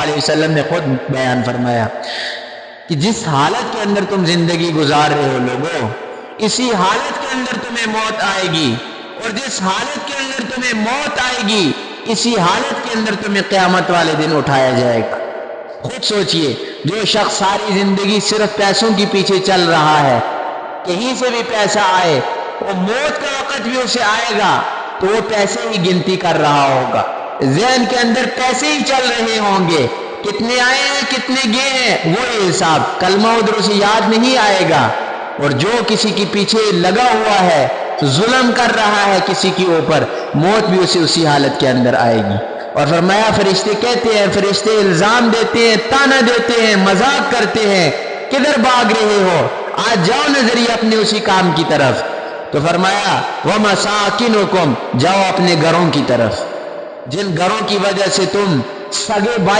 علیہ وسلم نے خود بیان فرمایا کہ جس حالت کے اندر تم زندگی گزار رہے ہو لوگوں، اسی حالت کے اندر تمہیں موت آئے گی، اور جس حالت کے اندر تمہیں موت آئے گی اسی حالت کے اندر تمہیں قیامت والے دن اٹھایا جائے گا۔ خود سوچئے، جو شخص ساری زندگی صرف پیسوں کے پیچھے چل رہا ہے، کہیں سے بھی پیسہ آئے، وہ موت کا وقت بھی اسے آئے گا تو وہ پیسے ہی گنتی کر رہا ہوگا، ذہن کے اندر پیسے ہی چل رہے ہوں گے، کتنے آئے ہیں کتنے گئے ہیں وہی حساب، کلمہ ادھر سے یاد نہیں آئے گا۔ اور جو کسی کے پیچھے لگا ہوا ہے، ظلم کر رہا ہے کسی کے اوپر، موت بھی اسے اسی حالت کے اندر آئے گی۔ اور فرمایا فرشتے کہتے ہیں، فرشتے الزام دیتے ہیں، تانا دیتے ہیں، مذاق کرتے ہیں، کدھر بھاگ رہے ہو، آج جاؤ نظریہ اپنے اسی کام کی طرف۔ تو فرمایا وَمَسَاكِنُكُمْ، جاؤ اپنے گھروں کی طرف، جن گھروں کی وجہ سے تم سگے بھائی